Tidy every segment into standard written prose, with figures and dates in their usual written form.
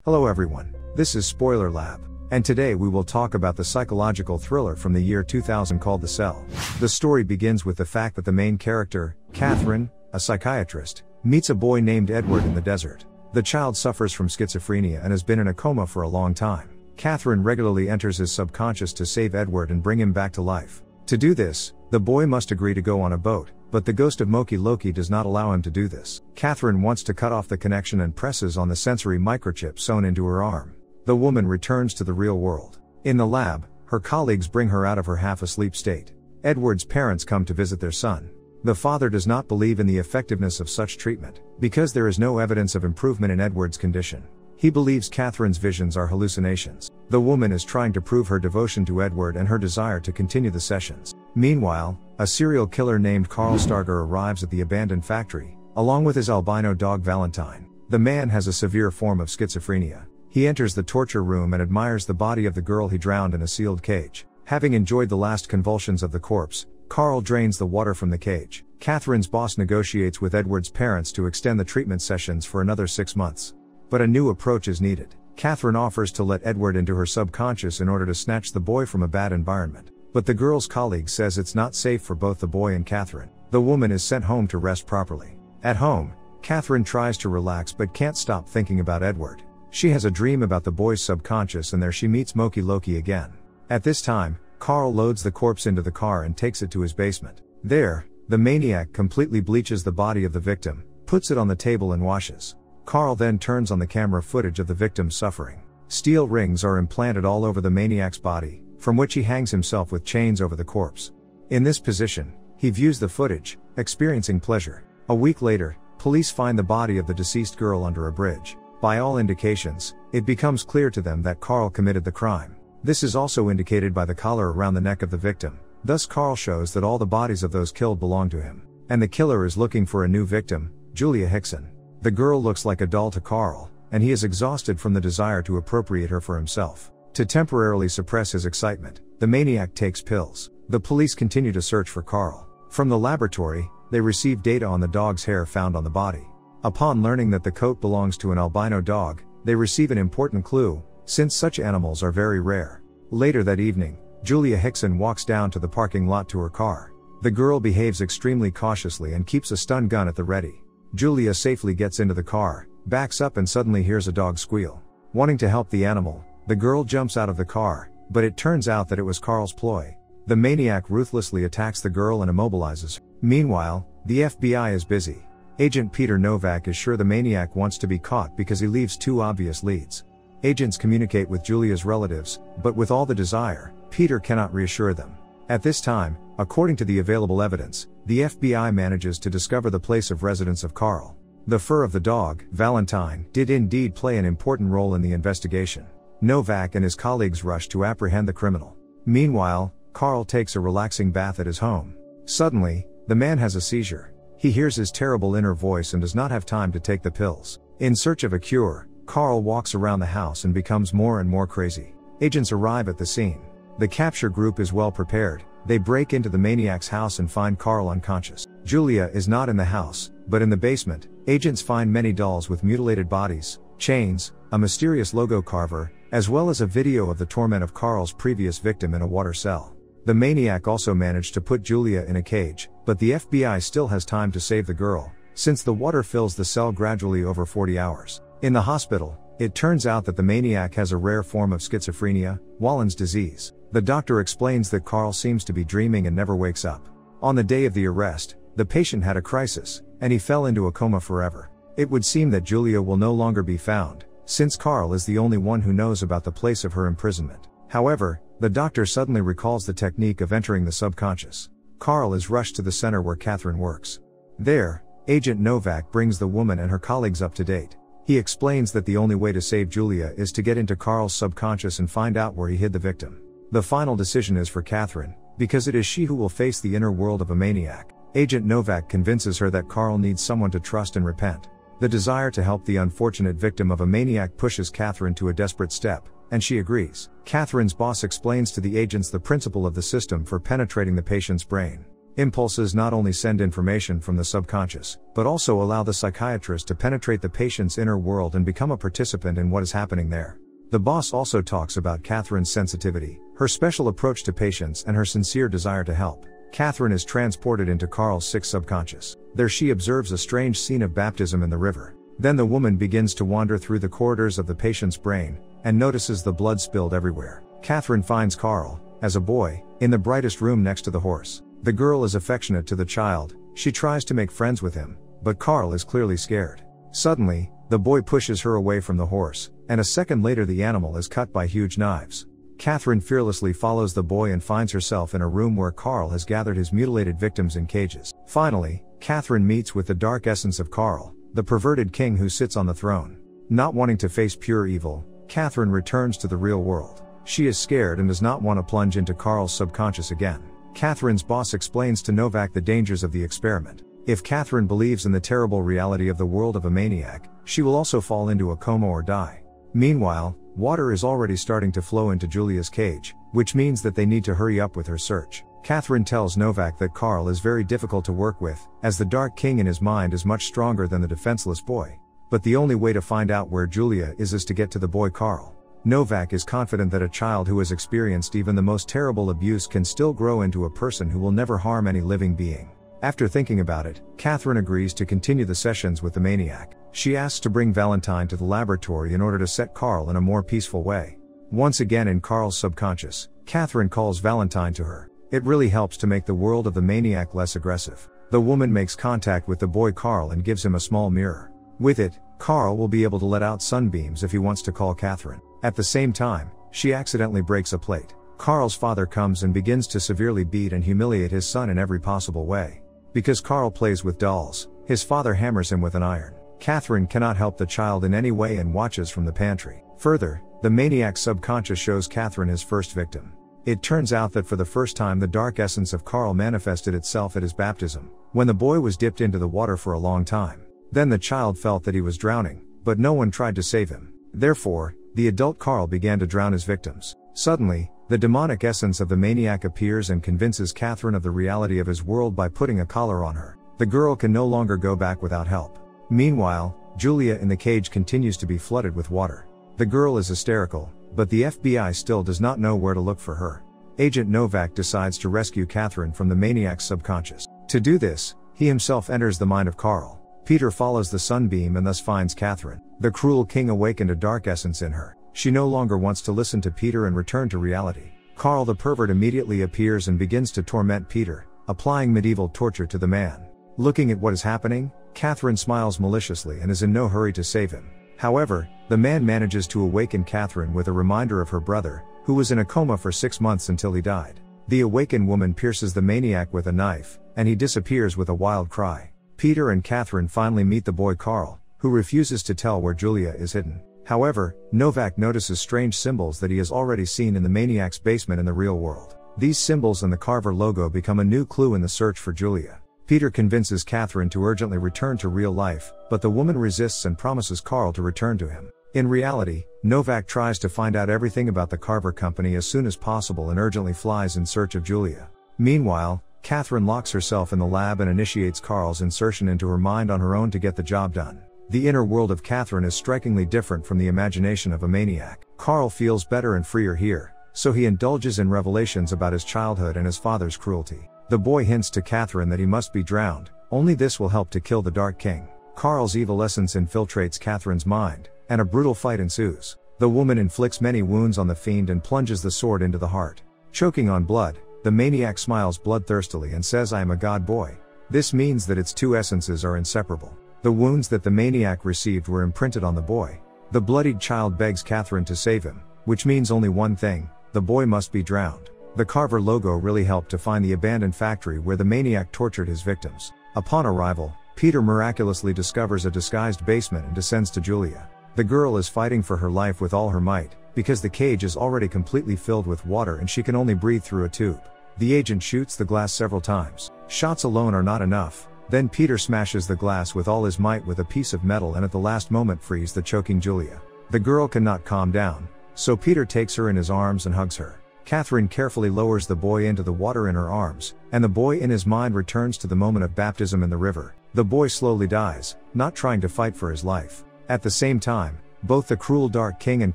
Hello everyone, this is Spoiler Lab, and today we will talk about the psychological thriller from the year 2000 called The Cell. The story begins with the fact that the main character, Catherine, a psychiatrist, meets a boy named Edward in the desert. The child suffers from schizophrenia and has been in a coma for a long time. Catherine regularly enters his subconscious to save Edward and bring him back to life. To do this, the boy must agree to go on a boat, but the ghost of Moki Loki does not allow him to do this. Catherine wants to cut off the connection and presses on the sensory microchip sewn into her arm. The woman returns to the real world. In the lab, her colleagues bring her out of her half-asleep state. Edward's parents come to visit their son. The father does not believe in the effectiveness of such treatment, because there is no evidence of improvement in Edward's condition. He believes Catherine's visions are hallucinations. The woman is trying to prove her devotion to Edward and her desire to continue the sessions. Meanwhile, a serial killer named Carl Starger arrives at the abandoned factory, along with his albino dog Valentine. The man has a severe form of schizophrenia. He enters the torture room and admires the body of the girl he drowned in a sealed cage. Having enjoyed the last convulsions of the corpse, Carl drains the water from the cage. Catherine's boss negotiates with Edward's parents to extend the treatment sessions for another 6 months. But a new approach is needed. Catherine offers to let Edward into her subconscious in order to snatch the boy from a bad environment. But the girl's colleague says it's not safe for both the boy and Catherine. The woman is sent home to rest properly. At home, Catherine tries to relax but can't stop thinking about Edward. She has a dream about the boy's subconscious, and there she meets Moki Loki again. At this time, Carl loads the corpse into the car and takes it to his basement. There, the maniac completely bleaches the body of the victim, puts it on the table and washes. Carl then turns on the camera footage of the victim's suffering. Steel rings are implanted all over the maniac's body, from which he hangs himself with chains over the corpse. In this position, he views the footage, experiencing pleasure. A week later, police find the body of the deceased girl under a bridge. By all indications, it becomes clear to them that Carl committed the crime. This is also indicated by the collar around the neck of the victim. Thus Carl shows that all the bodies of those killed belong to him. And the killer is looking for a new victim, Julia Hickson. The girl looks like a doll to Carl, and he is exhausted from the desire to appropriate her for himself. To temporarily suppress his excitement, the maniac takes pills. The police continue to search for Carl. From the laboratory, they receive data on the dog's hair found on the body. Upon learning that the coat belongs to an albino dog, they receive an important clue, since such animals are very rare. Later that evening, Julia Hickson walks down to the parking lot to her car. The girl behaves extremely cautiously and keeps a stun gun at the ready. Julia safely gets into the car, backs up and suddenly hears a dog squeal. Wanting to help the animal, the girl jumps out of the car, but it turns out that it was Carl's ploy. The maniac ruthlessly attacks the girl and immobilizes her. Meanwhile, the FBI is busy. Agent Peter Novak is sure the maniac wants to be caught because he leaves two obvious leads. Agents communicate with Julia's relatives, but with all the desire, Peter cannot reassure them. At this time, according to the available evidence, the FBI manages to discover the place of residence of Carl. The fur of the dog, Valentine, did indeed play an important role in the investigation. Novak and his colleagues rush to apprehend the criminal. Meanwhile, Carl takes a relaxing bath at his home. Suddenly, the man has a seizure. He hears his terrible inner voice and does not have time to take the pills. In search of a cure, Carl walks around the house and becomes more and more crazy. Agents arrive at the scene. The capture group is well prepared. They break into the maniac's house and find Carl unconscious. Julia is not in the house, but in the basement. Agents find many dolls with mutilated bodies, chains, a mysterious logo carver, as well as a video of the torment of Carl's previous victim in a water cell. The maniac also managed to put Julia in a cage, but the FBI still has time to save the girl, since the water fills the cell gradually over 40 hours. In the hospital, it turns out that the maniac has a rare form of schizophrenia, Wallen's disease. The doctor explains that Carl seems to be dreaming and never wakes up. On the day of the arrest, the patient had a crisis, and he fell into a coma forever. It would seem that Julia will no longer be found, since Carl is the only one who knows about the place of her imprisonment. However, the doctor suddenly recalls the technique of entering the subconscious. Carl is rushed to the center where Catherine works. There, Agent Novak brings the woman and her colleagues up to date. He explains that the only way to save Julia is to get into Carl's subconscious and find out where he hid the victim. The final decision is for Catherine, because it is she who will face the inner world of a maniac. Agent Novak convinces her that Carl needs someone to trust and repent. The desire to help the unfortunate victim of a maniac pushes Catherine to a desperate step, and she agrees. Catherine's boss explains to the agents the principle of the system for penetrating the patient's brain. Impulses not only send information from the subconscious, but also allow the psychiatrist to penetrate the patient's inner world and become a participant in what is happening there. The boss also talks about Catherine's sensitivity, her special approach to patients, and her sincere desire to help. Catherine is transported into Carl's sick subconscious. There she observes a strange scene of baptism in the river. Then the woman begins to wander through the corridors of the patient's brain, and notices the blood spilled everywhere. Catherine finds Carl, as a boy, in the brightest room next to the horse. The girl is affectionate to the child, she tries to make friends with him, but Carl is clearly scared. Suddenly, the boy pushes her away from the horse, and a second later the animal is cut by huge knives. Catherine fearlessly follows the boy and finds herself in a room where Carl has gathered his mutilated victims in cages. Finally, Catherine meets with the dark essence of Carl, the perverted king who sits on the throne. Not wanting to face pure evil, Catherine returns to the real world. She is scared and does not want to plunge into Carl's subconscious again. Catherine's boss explains to Novak the dangers of the experiment. If Catherine believes in the terrible reality of the world of a maniac, she will also fall into a coma or die. Meanwhile, water is already starting to flow into Julia's cage, which means that they need to hurry up with her search. Catherine tells Novak that Carl is very difficult to work with, as the Dark King in his mind is much stronger than the defenseless boy. But the only way to find out where Julia is to get to the boy Carl. Novak is confident that a child who has experienced even the most terrible abuse can still grow into a person who will never harm any living being. After thinking about it, Catherine agrees to continue the sessions with the maniac. She asks to bring Valentine to the laboratory in order to set Carl in a more peaceful way. Once again in Carl's subconscious, Catherine calls Valentine to her. It really helps to make the world of the maniac less aggressive. The woman makes contact with the boy Carl and gives him a small mirror. With it, Carl will be able to let out sunbeams if he wants to call Catherine. At the same time, she accidentally breaks a plate. Carl's father comes and begins to severely beat and humiliate his son in every possible way. Because Carl plays with dolls, his father hammers him with an iron. Catherine cannot help the child in any way and watches from the pantry. Further, the maniac's subconscious shows Catherine his first victim. It turns out that for the first time the dark essence of Carl manifested itself at his baptism, when the boy was dipped into the water for a long time. Then the child felt that he was drowning, but no one tried to save him. Therefore, the adult Carl began to drown his victims. Suddenly, the demonic essence of the maniac appears and convinces Catherine of the reality of his world by putting a collar on her. The girl can no longer go back without help. Meanwhile, Julia in the cage continues to be flooded with water. The girl is hysterical, but the FBI still does not know where to look for her. Agent Novak decides to rescue Catherine from the maniac's subconscious. To do this, he himself enters the mind of Carl. Peter follows the sunbeam and thus finds Catherine. The cruel king awakened a dark essence in her. She no longer wants to listen to Peter and return to reality. Carl the pervert immediately appears and begins to torment Peter, applying medieval torture to the man. Looking at what is happening, Catherine smiles maliciously and is in no hurry to save him. However, the man manages to awaken Catherine with a reminder of her brother, who was in a coma for 6 months until he died. The awakened woman pierces the maniac with a knife, and he disappears with a wild cry. Peter and Catherine finally meet the boy Carl, who refuses to tell where Julia is hidden. However, Novak notices strange symbols that he has already seen in the maniac's basement in the real world. These symbols and the Carver logo become a new clue in the search for Julia. Peter convinces Catherine to urgently return to real life, but the woman resists and promises Carl to return to him. In reality, Novak tries to find out everything about the Carver company as soon as possible and urgently flies in search of Julia. Meanwhile, Catherine locks herself in the lab and initiates Carl's insertion into her mind on her own to get the job done. The inner world of Catherine is strikingly different from the imagination of a maniac. Carl feels better and freer here, so he indulges in revelations about his childhood and his father's cruelty. The boy hints to Catherine that he must be drowned, only this will help to kill the Dark King. Carl's evil essence infiltrates Catherine's mind, and a brutal fight ensues. The woman inflicts many wounds on the fiend and plunges the sword into the heart. Choking on blood, the maniac smiles bloodthirstily and says, "I am a god boy." This means that its two essences are inseparable. The wounds that the maniac received were imprinted on the boy. The bloodied child begs Catherine to save him, which means only one thing: the boy must be drowned. The Carver logo really helped to find the abandoned factory where the maniac tortured his victims. Upon arrival, Peter miraculously discovers a disguised basement and descends to Julia. The girl is fighting for her life with all her might, because the cage is already completely filled with water and she can only breathe through a tube. The agent shoots the glass several times. Shots alone are not enough. Then Peter smashes the glass with all his might with a piece of metal and at the last moment frees the choking Julia. The girl cannot calm down, so Peter takes her in his arms and hugs her. Catherine carefully lowers the boy into the water in her arms, and the boy in his mind returns to the moment of baptism in the river. The boy slowly dies, not trying to fight for his life. At the same time, both the cruel Dark King and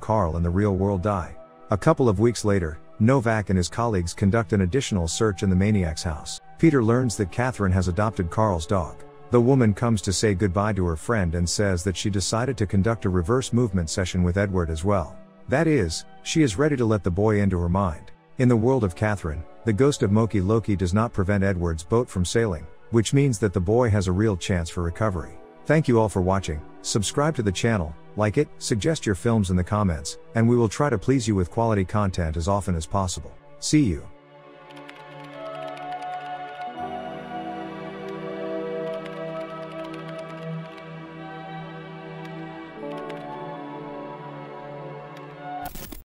Carl in the real world die. A couple of weeks later, Novak and his colleagues conduct an additional search in the Maniac's house. Peter learns that Catherine has adopted Carl's dog. The woman comes to say goodbye to her friend and says that she decided to conduct a reverse movement session with Edward as well. That is, she is ready to let the boy into her mind. In the world of Catherine, the ghost of Moki Loki does not prevent Edward's boat from sailing, which means that the boy has a real chance for recovery. Thank you all for watching. Subscribe to the channel, like it, suggest your films in the comments, and we will try to please you with quality content as often as possible. See you.